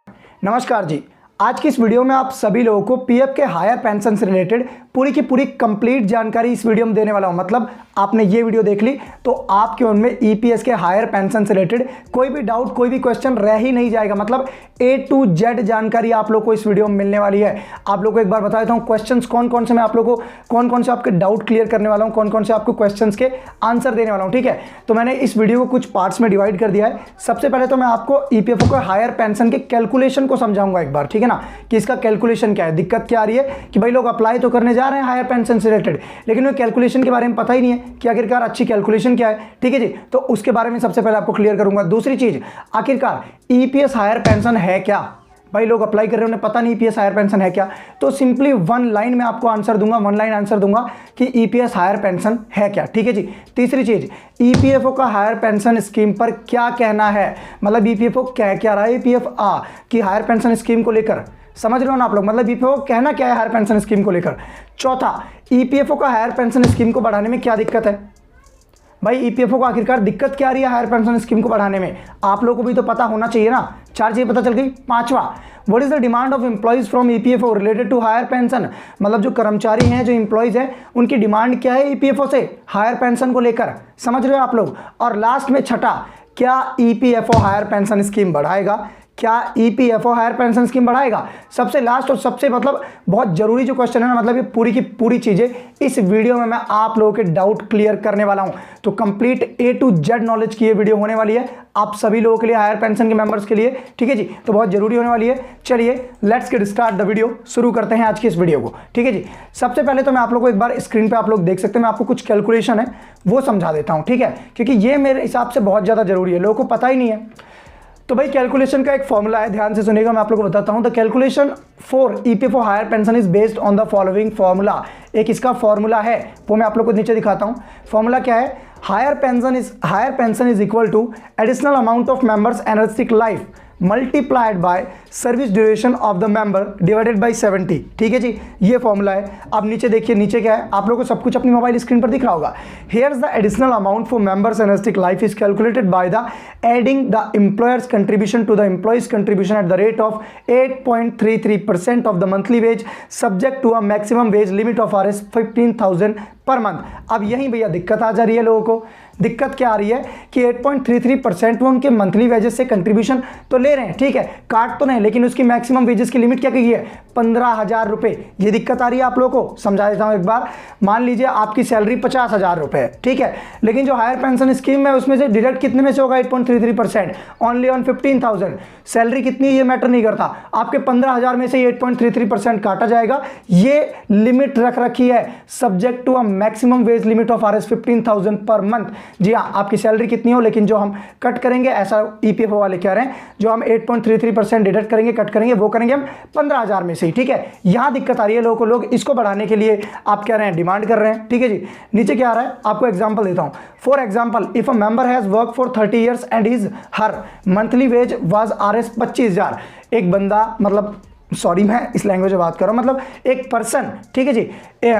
नमस्कार जी। आज की इस वीडियो में आप सभी लोगों को पीएफ के हायर पेंशन से रिलेटेड पूरी की पूरी कंप्लीट जानकारी इस वीडियो में देने वाला हूं। मतलब आपने ये वीडियो देख ली तो आपके उनमें ईपीएस के हायर पेंशन से रिलेटेड कोई भी डाउट, कोई भी क्वेश्चन रह ही नहीं जाएगा। मतलब A to Z जानकारी आप लोग को इस वीडियो में मिलने वाली है। आप लोग को एक बार बता देता हूँ क्वेश्चंस कौन कौन से मैं आप लोग को कौन से आपके डाउट क्लियर करने वाला हूँ, कौन कौन से आपको क्वेश्चंस के आंसर देने वाला हूँ। ठीक है, तो मैंने इस वीडियो को कुछ पार्ट्स में डिवाइड कर दिया है। सबसे पहले तो मैं आपको ईपीएफओ को हायर पेंशन के कैलकुलेशन को समझाऊंगा एक बार, ठीक है ना, कि इसका कैलकुलेशन क्या है। दिक्कत क्या आ रही है कि भाई लोग अप्लाई तो करने जा रहे हैं हायर पेंशन से रिलेटेड, लेकिन वो कैलकुलेशन के बारे में पता ही नहीं है कि आखिरकार अच्छी कैलकुलेशन क्या है। ठीक है जी, तो उसके बारे में सबसे पहले आपको क्लियर करूंगा। दूसरी चीज, आखिरकार ईपीएस हायर पेंशन है क्या। भाई लोग अप्लाई कर रहे हैं, उन्हें पता नहीं ईपीएस हायर पेंशन है क्या, तो सिंपली वन लाइन में आपको आंसर दूंगा, वन लाइन आंसर दूंगा कि ईपीएस हायर पेंशन है क्या। ठीक है जी। तीसरी चीज, ईपीएफओ का हायर पेंशन स्कीम पर क्या कहना है। मतलब ईपीएफओ कह क्या रहा है ईपीएफ कि हायर पेंशन स्कीम को लेकर, समझ रहे हो ना आप लोग। मतलब ईपीएफओ कहना क्या है हायर पेंशन स्कीम को लेकर। चौथा, ईपीएफओ का हायर पेंशन स्कीम को बढ़ाने में क्या दिक्कत है। भाई ईपीएफओ को आखिरकार दिक्कत क्या आ रही है हायर पेंशन स्कीम को बढ़ाने में, आप लोगों को भी तो पता होना चाहिए ना। चार चीजें पता चल गई। पांचवा, what is the demand of employees from EPFO related to higher pension. मतलब जो कर्मचारी हैं, जो एम्प्लॉइज हैं, उनकी डिमांड क्या है ईपीएफओ से हायर पेंशन को लेकर, समझ रहे हो आप लोग। और लास्ट में छठा, क्या ईपीएफओ हायर पेंशन स्कीम बढ़ाएगा, क्या ईपीएफओ हायर पेंशन स्कीम बढ़ाएगा। सबसे लास्ट और सबसे मतलब बहुत जरूरी जो क्वेश्चन है ना, मतलब ये पूरी की पूरी चीजें इस वीडियो में मैं आप लोगों के डाउट क्लियर करने वाला हूं। तो complete A to Z knowledge की ये वीडियो होने वाली है आप सभी लोगों के लिए, हायर पेंशन के मेंबर्स के लिए। ठीक है जी, तो बहुत जरूरी होने वाली है। चलिए let's get start the video, शुरू करते हैं आज की इस वीडियो को। ठीक है जी, सबसे पहले तो मैं आप लोगों को एक बार स्क्रीन पे आप लोग देख सकते हैं, मैं आपको कुछ कैलकुलेशन है वो समझा देता हूं। ठीक है, क्योंकि ये मेरे हिसाब से बहुत ज्यादा जरूरी है, लोगों को पता ही नहीं है। तो भाई कैलकुलेशन का एक फॉर्मूला है, ध्यान से सुनिएगा, मैं आप लोगों को बताता हूं। The calculation for EPFO higher pension is based on the following formula. एक इसका फॉर्मूला है वो मैं आप लोगों को नीचे दिखाता हूं। फॉर्मूला क्या है, higher pension is equal to additional amount of members energetic life multiplied by service duration of the member divided by 70। ठीक है जी, ये फॉर्मूला है। अब नीचे देखिए, नीचे क्या है, आप लोगों को सब कुछ अपनी मोबाइल स्क्रीन पर दिख रहा होगा। Here's the additional amount for members energetic life is calculated by the adding the employers contribution to the employees contribution at the rate of 8.33% of the monthly wage subject to a maximum wage limit of RS 15,000 per month. अब यहीं भैया दिक्कत आ जा रही है लोगों को। दिक्कत क्या आ रही है कि 8.33% वो उनके मंथली वेजेस से कंट्रीब्यूशन तो ले रहे हैं, ठीक है, काट तो नहीं, लेकिन उसकी मैक्सिमम वेजेस की लिमिट क्या की है, 15,000 रुपए। ये दिक्कत आ रही है आप लोगों को, समझा देता हूं एक बार। मान लीजिए आपकी सैलरी 50,000 रुपए है, ठीक है, लेकिन जो हायर पेंशन स्कीम है उसमें से डिडक्ट कितने में से होगा, 8.33%, ओनली ऑन 15,000। सैलरी कितनी ये मैटर नहीं करता, आपके 15,000 में से 8.33% काटा जाएगा। ये लिमिट रख रखी है subject to a maximum wage limit of RS 15,000 per month. जी हाँ, आपकी सैलरी कितनी हो, लेकिन जो हम कट करेंगे, ऐसा ईपीएफओ वाले कह रहे हैं, जो हम 8.33% डिडक्ट करेंगे, कट करेंगे, वो करेंगे हम 15,000 में से ही। ठीक है, यहां दिक्कत आ रही है लोगों को, लोग इसको बढ़ाने के लिए आप कह रहे हैं, डिमांड कर रहे हैं। ठीक है जी, नीचे क्या आ रहा है, आपको एग्जांपल देता हूं। For example, if a member has work for 30 years and his her monthly wage was RS 25,000। एक बंदा, मतलब सॉरी मैं इस लैंग्वेज में बात कर रहा हूं, मतलब एक पर्सन, ठीक है जी,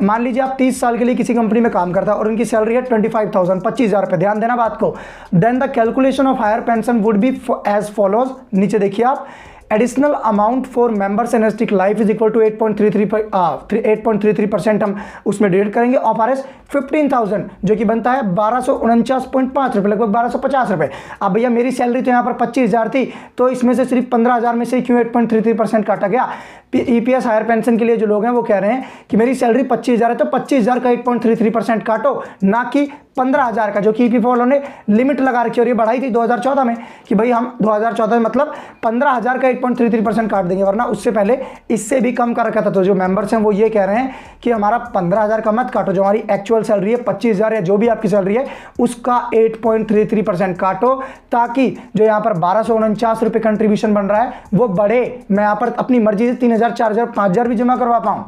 मान लीजिए आप 30 साल के लिए किसी कंपनी में काम करता है और उनकी सैलरी है 25,000, 25,000 रुपए। ध्यान देना बात को। Then the calculation of higher pension would be as follows. नीचे देखिए आप, additional amount for members energetic life is equal to 8.33% हम उसमें डिडक्ट करेंगे ऑफ RS 15,000, जो कि बनता है 1249.5 रुपए, लगभग 1250 रुपए। अब भैया मेरी सैलरी तो यहाँ पर 25,000 थी, तो इसमें से सिर्फ 15,000 में से क्यों 8.33% काटा गया। ईपीएस हायर पेंशन के लिए जो लोग हैं वो कह रहे हैं कि मेरी सैलरी 25,000 है, तो 25,000 का 8.33% काटो, ना कि 15,000 का, जो कि ईपीएफओ वालों ने लिमिट लगा रखी और ये बढ़ाई थी 2014 में, कि भाई हम 2014 में मतलब 15,000 का 8.33% काट देंगे, वरना उससे पहले इससे भी कम कर रखा था। तो जो मेंबर्स हैं वो ये कह रहे हैं कि हमारा 15,000 का मत काटो, जो हमारी एक्चुअल सैलरी है 25,000 या जो भी आपकी सैलरी है उसका 8.33% काटो, ताकि जो यहाँ पर 1249 रुपए कंट्रीब्यूशन बन रहा है वो बढ़े, मैं यहाँ पर अपनी मर्जी से 3,000, 4,000, 5,000 भी जमा करवा पाऊं।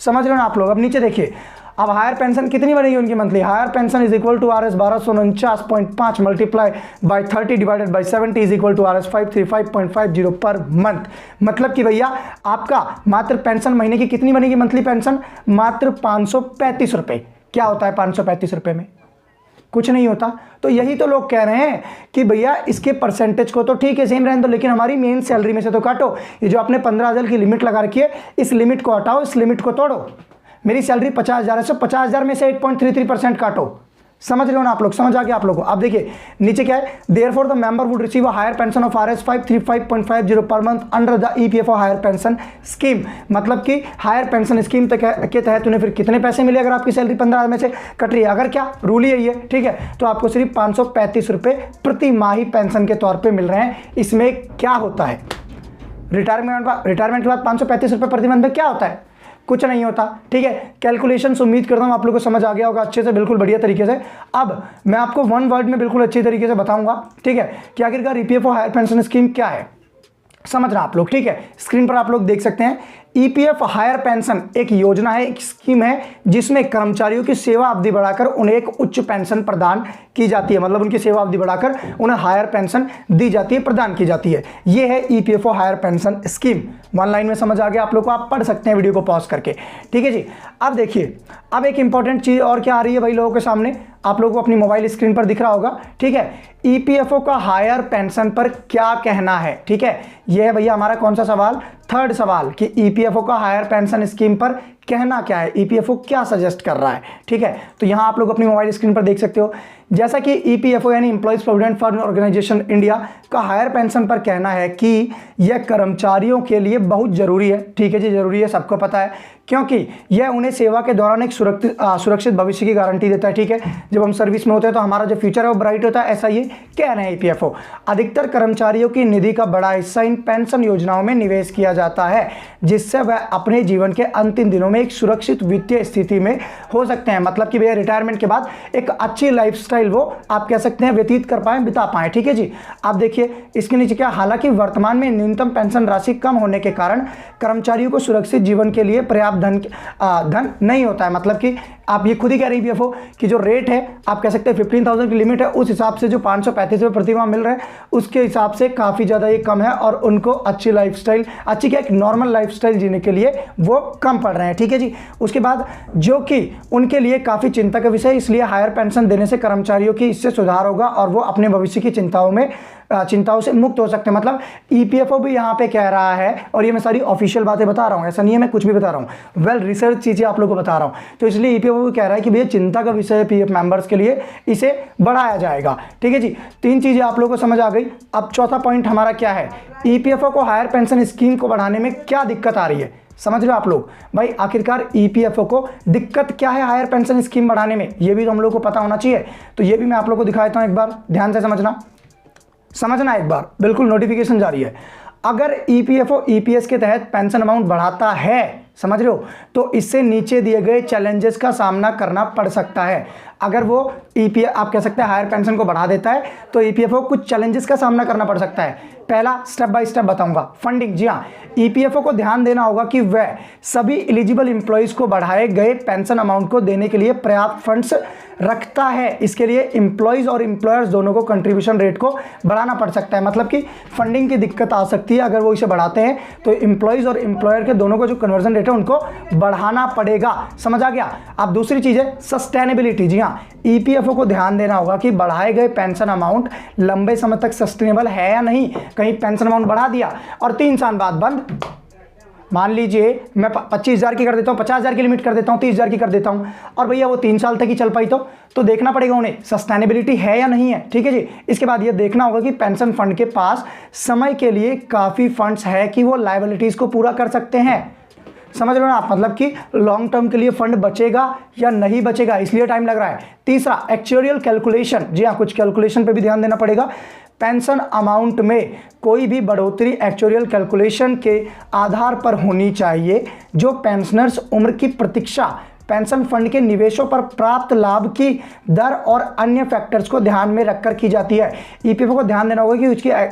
समझ रहे हो ना आप लोग। अब नीचे देखिए, अब हायर पेंशन कितनी बनेगी उनकी monthly. Higher pension is equal to RS 1249.5 multiply by 30 divided by 70 is equal to RS 535.50 per month. मतलब कि भैया आपका मात्र पेंशन महीने की कितनी बनेगी, मंथली पेंशन मात्र 535 रुपए। क्या होता है 535 रुपए में, कुछ नहीं होता। तो यही तो लोग कह रहे हैं कि भैया इसके परसेंटेज को तो ठीक है सेम रहने दो, लेकिन हमारी मेन सैलरी में से तो काटो। ये जो आपने 15,000 की लिमिट लगा रखी है, इस लिमिट को हटाओ, इस लिमिट को तोड़ो। मेरी सैलरी 50,000 है, सो 50,000 में से 8.33% काटो। समझ रहे हो ना आप लोग? समझ आ गया आप लोगों को? अब देखिए नीचे क्या है, therefore the member would receive a higher pension of RS 535.50 per month under the EPFO higher pension scheme. मतलब कि हायर पेंशन स्कीम के तहत उन्हें फिर कितने पैसे मिले अगर आपकी सैलरी 15,000 में से कट रही है? अगर क्या रूल ही यही है, ठीक है, तो आपको सिर्फ 535 रुपये प्रति माही पेंशन के तौर पर मिल रहे हैं। इसमें क्या होता है, रिटायरमेंट के बाद 535 रुपये प्रति मंथ में क्या होता है? कुछ नहीं होता, ठीक है। कैलकुलेशंस उम्मीद करता हूँ आप लोगों को समझ आ गया होगा अच्छे से, बिल्कुल बढ़िया तरीके से। अब मैं आपको वन वर्ड में बिल्कुल अच्छी तरीके से बताऊंगा, ठीक है, कि आखिरकार EPFO हायर पेंशन स्कीम क्या है, समझना आप लोग, ठीक है। स्क्रीन पर आप लोग देख सकते हैं, EPF हायर पेंशन एक योजना है, एक स्कीम है जिसमें कर्मचारियों की सेवा अवधि बढ़ाकर उन्हें एक उच्च पेंशन प्रदान की जाती है। मतलब उनकी सेवा अवधि बढ़ाकर उन्हें हायर पेंशन दी जाती है, प्रदान की जाती है। ये है EPFO higher pension scheme. One line में समझ आ गया आप लोग को? आप पढ़ सकते हैं वीडियो को पॉज करके, ठीक है जी। अब देखिए, अब एक इंपॉर्टेंट चीज और क्या आ रही है भाई लोगों के सामने, आप लोगों को अपनी मोबाइल स्क्रीन पर दिख रहा होगा, ठीक है। EPFO का हायर पेंशन पर क्या कहना है, ठीक है। यह है भैया हमारा कौन सा सवाल, थर्ड सवाल, कि EPFO का हायर पेंशन स्कीम पर कहना क्या है, EPFO क्या सजेस्ट कर रहा है, ठीक है। तो यहां आप लोग अपनी मोबाइल स्क्रीन पर देख सकते हो, जैसा कि EPFO यानी employees provident fund organisation India का हायर पेंशन पर कहना है कि यह कर्मचारियों के लिए बहुत जरूरी है, ठीक है जी, जरूरी है, सबको पता है, क्योंकि यह उन्हें सेवा के दौरान एक सुरक्षित भविष्य की गारंटी देता है, ठीक है। जब हम सर्विस में होते हैं तो हमारा जो फ्यूचर है वो ब्राइट होता है, ऐसा ये कह रहे हैं EPFO। अधिकतर कर्मचारियों की निधि का बड़ा हिस्सा इन पेंशन योजनाओं में निवेश किया जाता है, जिससे वह अपने जीवन के अंतिम दिनों में एक सुरक्षित वित्तीय स्थिति में हो सकते हैं। मतलब कि भैया रिटायरमेंट के बाद एक अच्छी लाइफस्टाइल वो आप कह सकते हैं व्यतीत कर पाए, बिता पाए, ठीक है जी। आप देखिए इसके नीचे क्या, हालांकि वर्तमान में न्यूनतम पेंशन राशि कम होने के कारण कर्मचारियों को सुरक्षित जीवन के लिए पर्याप्त धन नहीं होता है। मतलब कि आप ये खुद ही कह रही EPFO कि जो रेट है आप कह सकते हैं 15,000 की लिमिट है, उस हिसाब से जो 535 रुपये प्रति माह मिल रहा है उसके हिसाब से काफ़ी ज़्यादा ये कम है, और उनको अच्छी लाइफस्टाइल, अच्छी क्या, एक नॉर्मल लाइफस्टाइल जीने के लिए वो कम पड़ रहे हैं, ठीक है जी। उसके बाद जो कि उनके लिए काफ़ी चिंता का विषय, इसलिए हायर पेंशन देने से कर्मचारियों की इससे सुधार होगा और वो अपने भविष्य की चिंताओं से मुक्त हो सकते हैं। मतलब EPFO भी यहाँ पे कह रहा है, और ये मैं सारी ऑफिशियल बातें बता रहा हूँ, ऐसा नहीं है मैं कुछ भी बता रहा हूँ, वेल रिसर्च चीज़ें आप लोगों को बता रहा हूँ। तो इसलिए EPFO भी कह रहा है कि भैया चिंता का विषय है PF मेंबर्स के लिए, इसे बढ़ाया जाएगा, ठीक है जी। तीन चीज़ें आप लोगों को समझ आ गई। अब चौथा पॉइंट हमारा क्या है, EPFO को हायर पेंशन स्कीम को बढ़ाने में क्या दिक्कत आ रही है, समझ रहे हो आप लोग भाई? आखिरकार EPFO को दिक्कत क्या है हायर पेंशन स्कीम बढ़ाने में, ये भी तो हम लोग को पता होना चाहिए। तो ये भी मैं आप लोग को दिखा देता हूँ, एक बार ध्यान से समझना एक बार, बिल्कुल नोटिफिकेशन जारी है। अगर EPFO EPS के तहत पेंशन अमाउंट बढ़ाता है, समझ रहे हो, तो इससे नीचे दिए गए चैलेंजेस का सामना करना पड़ सकता है। अगर वो आप कह सकते हैं हायर पेंशन को बढ़ा देता है तो EPFO कुछ चैलेंजेस का सामना करना पड़ सकता है। पहला स्टेप बाय स्टेप बताऊंगा, फंडिंग। जी हाँ, EPFO को ध्यान देना होगा कि वह सभी एलिजिबल एम्प्लॉइज को बढ़ाए गए पेंशन अमाउंट को देने के लिए पर्याप्त फंड्स रखता है। इसके लिए एम्प्लॉइज और एम्प्लॉयर्स दोनों को कंट्रीब्यूशन रेट को बढ़ाना पड़ सकता है। मतलब कि फंडिंग की दिक्कत आ सकती है अगर वो इसे बढ़ाते हैं, तो एम्प्लॉइज और एम्प्लॉयर के दोनों को जो कन्वर्जन रेट है उनको बढ़ाना पड़ेगा। समझ आ गया? अब दूसरी चीज है सस्टेनेबिलिटी। जी हाँ, EPFO को ध्यान देना होगा कि बढ़ाए गए पेंशन अमाउंट लंबे समय तक सस्टेनेबल है या नहीं। कहीं पेंशन अमाउंट बढ़ा दिया और 3 साल बाद बंद, मान लीजिए मैं 25,000 की कर देता हूँ, 50,000 की लिमिट कर देता हूँ, 30,000 की कर देता हूँ, और भैया वो 3 साल तक ही चल पाई तो देखना पड़ेगा उन्हें सस्टेनेबिलिटी है या नहीं है, ठीक है जी। इसके बाद ये देखना होगा कि पेंशन फंड के पास समय के लिए काफ़ी फंड्स है कि वो लायबिलिटीज़ को पूरा कर सकते हैं। समझ रहे हो ना आप? मतलब कि लॉन्ग टर्म के लिए फंड बचेगा या नहीं बचेगा, इसलिए टाइम लग रहा है। तीसरा एक्चुअरियल कैलकुलेशन। जी हाँ, कुछ कैलकुलेशन पे भी ध्यान देना पड़ेगा। पेंशन अमाउंट में कोई भी बढ़ोतरी एक्चुअरियल कैलकुलेशन के आधार पर होनी चाहिए जो पेंशनर्स उम्र की प्रतीक्षा, पेंशन फंड के निवेशों पर प्राप्त लाभ की दर और अन्य फैक्टर्स को ध्यान में रखकर की जाती है। EPFO को ध्यान देना होगा कि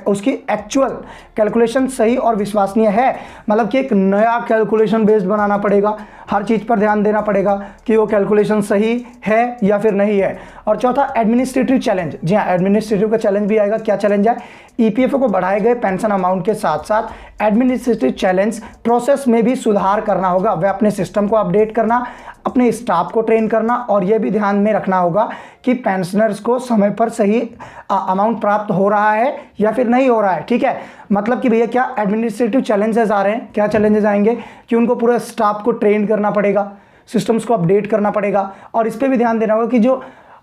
उसकी एक्चुअल कैलकुलेशन सही और विश्वसनीय है। मतलब कि एक नया कैलकुलेशन बेस्ड बनाना पड़ेगा, हर चीज़ पर ध्यान देना पड़ेगा कि वो कैलकुलेशन सही है या फिर नहीं है। और चौथा एडमिनिस्ट्रेटिव चैलेंज। जी हाँ, एडमिनिस्ट्रेटिव का चैलेंज भी आएगा। क्या चैलेंज है? EPFO को बढ़ाए गए पेंशन अमाउंट के साथ साथ एडमिनिस्ट्रेटिव चैलेंज प्रोसेस में भी सुधार करना होगा। वह अपने सिस्टम को अपडेट करना, अपने स्टाफ को ट्रेन करना, और यह भी ध्यान में रखना होगा कि पेंशनर्स को समय पर सही अमाउंट प्राप्त हो रहा है या फिर नहीं हो रहा है। ठीक है, मतलब कि भैया क्या एडमिनिस्ट्रेटिव चैलेंजेस आ रहे हैं, क्या चैलेंजेस आएंगे कि उनको पूरा स्टाफ को ट्रेन करना पड़ेगा, सिस्टम्स को अपडेट करना पड़ेगा, और इस पर भी ध्यान देना होगा कि जो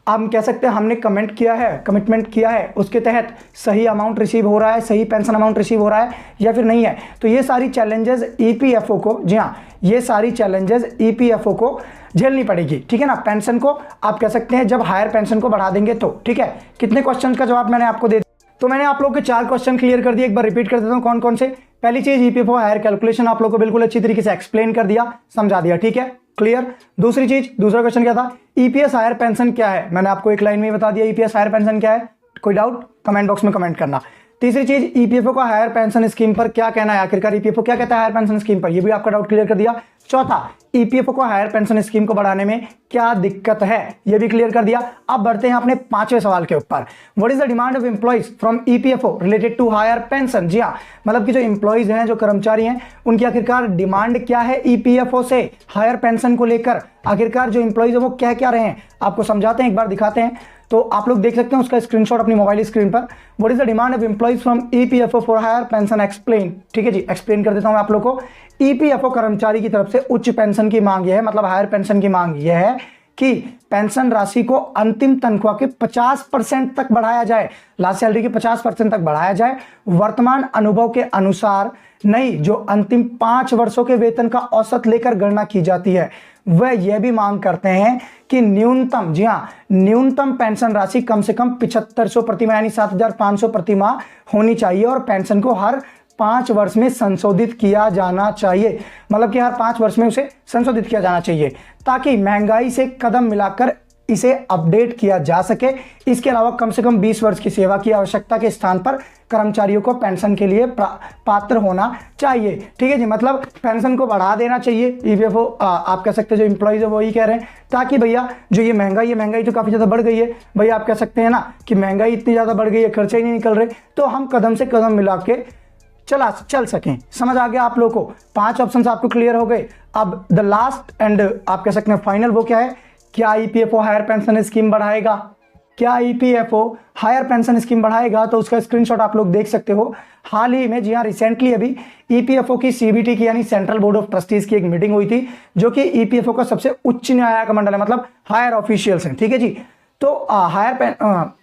हम कह सकते हैं हमने कमिटमेंट किया है उसके तहत सही अमाउंट रिसीव हो रहा है, सही पेंशन अमाउंट रिसीव हो रहा है या फिर नहीं है। तो ये सारी चैलेंजेस ईपीएफओ को, जी हाँ, ये सारी चैलेंजेस ईपीएफओ को झेलनी पड़ेगी। ठीक है ना, पेंशन को आप कह सकते हैं जब हायर पेंशन को बढ़ा देंगे तो। ठीक है, कितने क्वेश्चन का जवाब मैंने आपको दे दिया। तो मैंने आप लोगों के 4 क्वेश्चन क्लियर कर दिए, एक बार रिपीट कर देता हूँ कौन कौन से। पहली चीज ईपीएफओ हायर कैलकुलेशन आप लोगों को बिल्कुल अच्छी तरीके से एक्सप्लेन कर दिया, समझा दिया। ठीक है, क्लियर। दूसरी चीज, दूसरा क्वेश्चन क्या था, ईपीएस हायर पेंशन क्या है, मैंने आपको एक लाइन में बता दिया ईपीएस हायर पेंशन क्या है। कोई डाउट कमेंट बॉक्स में कमेंट करना। तीसरी चीज, ईपीएफओ का हायर पेंशन स्कीम पर क्या कहना है, आखिरकार ईपीएफओ क्या कहता है हायर पेंशन स्कीम पर, ये भी आपका डाउट क्लियर कर दिया। चौथा, ईपीएफओ को हायर पेंशन स्कीम को बढ़ाने में क्या दिक्कत है, ये भी क्लियर कर दिया। अब बढ़ते हैं अपने 5वें सवाल के ऊपर। What is the demand of employees from EPFO related to higher pension. जी हाँ, मतलब कि जो एम्प्लॉइज हैं, जो कर्मचारी हैं, उनकी आखिरकार डिमांड क्या है ईपीएफओ से हायर पेंशन को लेकर। आखिरकार जो एम्प्लॉइज है वो कह क्या रहे हैं, आपको समझाते हैं, एक बार दिखाते हैं। तो आप लोग देख सकते हैं उसका स्क्रीनशॉट अपनी मोबाइल स्क्रीन पर। What is the demand of employees from EPFO for higher pension, explain. ठीक है जी, एक्सप्लेन कर देता हूं आप लोग को। ईपीएफओ कर्मचारी की तरफ से उच्च पेंशन की मांग यह है, मतलब हायर पेंशन की मांग यह है कि पेंशन राशि को अंतिम तनख्वाह के 50% तक बढ़ाया जाए, लास्ट सैलरी के 50% तक बढ़ाया जाए, वर्तमान अनुभव के अनुसार नहीं, जो अंतिम 5 वर्षों के वेतन का औसत लेकर गणना की जाती है। वह यह भी मांग करते हैं कि न्यूनतम, जी हाँ, न्यूनतम पेंशन राशि कम से कम 7500 प्रतिमाह यानी 7500 प्रतिमाह होनी चाहिए और पेंशन को हर 5 वर्ष में संशोधित किया जाना चाहिए, मतलब कि हर 5 वर्ष में उसे संशोधित किया जाना चाहिए ताकि महंगाई से कदम मिलाकर इसे अपडेट किया जा सके। इसके अलावा कम से कम 20 वर्ष की सेवा की आवश्यकता के स्थान पर कर्मचारियों को पेंशन के लिए पात्र होना चाहिए। ठीक है जी, मतलब पेंशन को बढ़ा देना चाहिए। ईपीएफओ आप कह सकते हैं जो एम्प्लॉइज है वही कह रहे हैं, ताकि भैया जो ये महंगाई तो काफी ज्यादा बढ़ गई है भैया, आप कह सकते हैं ना कि महंगाई इतनी ज्यादा बढ़ गई है, खर्चे ही नहीं निकल रहे, तो हम कदम से कदम मिला के चल सकें। समझ आ गया आप लोगों को, 5 ऑप्शंस आपको क्लियर हो गए। अब द लास्ट एंड आप कह सकते हैं फाइनल वो क्या है, क्या ईपीएफओ हायर पेंशन स्कीम बढ़ाएगा, क्या ईपीएफओ हायर पेंशन स्कीम बढ़ाएगा। तो उसका स्क्रीनशॉट आप लोग देख सकते हो। हाल ही में, जी हाँ, रिसेंटली अभी ईपीएफओ की सीबीटी की यानी सेंट्रल बोर्ड ऑफ ट्रस्टीज की एक मीटिंग हुई थी, जो कि ईपीएफओ का सबसे उच्च न्यायालय का मंडल है, मतलब हायर ऑफिशियल्स हैं। ठीक है जी, तो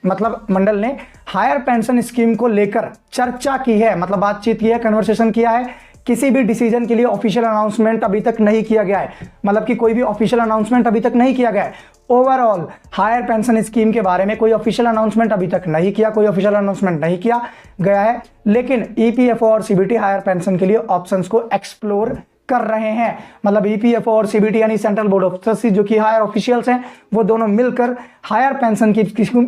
मतलब मंडल ने हायर पेंशन स्कीम को लेकर चर्चा की है, मतलब बातचीत की है, कन्वर्सेशन किया है। किसी भी डिसीजन के लिए ऑफिशियल अनाउंसमेंट अभी तक नहीं किया गया है, मतलब कि कोई भी ऑफिशियल अनाउंसमेंट अभी तक नहीं किया गया है। ओवरऑल हायर पेंशन स्कीम के बारे में कोई ऑफिशियल अनाउंसमेंट अभी तक नहीं किया, कोई ऑफिशियल अनाउंसमेंट नहीं किया गया है, लेकिन ईपीएफओ और सीबीटी हायर पेंशन के लिए ऑप्शंस को एक्सप्लोर कर रहे हैं। मतलब ईपीएफओ और सीबीटी यानी सेंट्रल बोर्ड ऑफ ट्रस्टीज जो कि हायर ऑफिशियल्स हैं, वो दोनों मिलकर हायर पेंशन की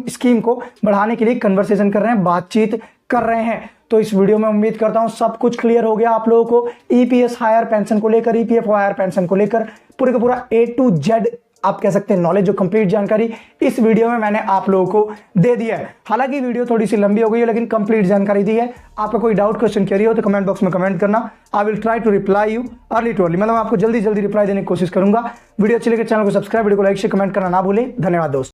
स्कीम को बढ़ाने के लिए कन्वर्सेशन कर रहे हैं, बातचीत कर रहे हैं। तो इस वीडियो में उम्मीद करता हूं सब कुछ क्लियर हो गया आप लोगों को ईपीएस हायर पेंशन को लेकर, ईपीएफओ हायर पेंशन को लेकर पूरे का पूरा A to Z आप कह सकते हैं नॉलेज, जो कंप्लीट जानकारी इस वीडियो में मैंने आप लोगों को दे दिया है। हालांकि वीडियो थोड़ी सी लंबी हो गई है, लेकिन कंप्लीट जानकारी दी है। आपका कोई डाउट क्वेश्चन क्वेरी हो तो कमेंट बॉक्स में कमेंट करना। I will try to reply you early to early, मतलब आपको जल्दी रिप्लाई देने की कोशिश करूंगा। वीडियो अच्छी लगे चैनल को सब्सक्राइब, वीडियो को लाइक से कमेंट करना ना भूलें। धन्यवाद दोस्तों।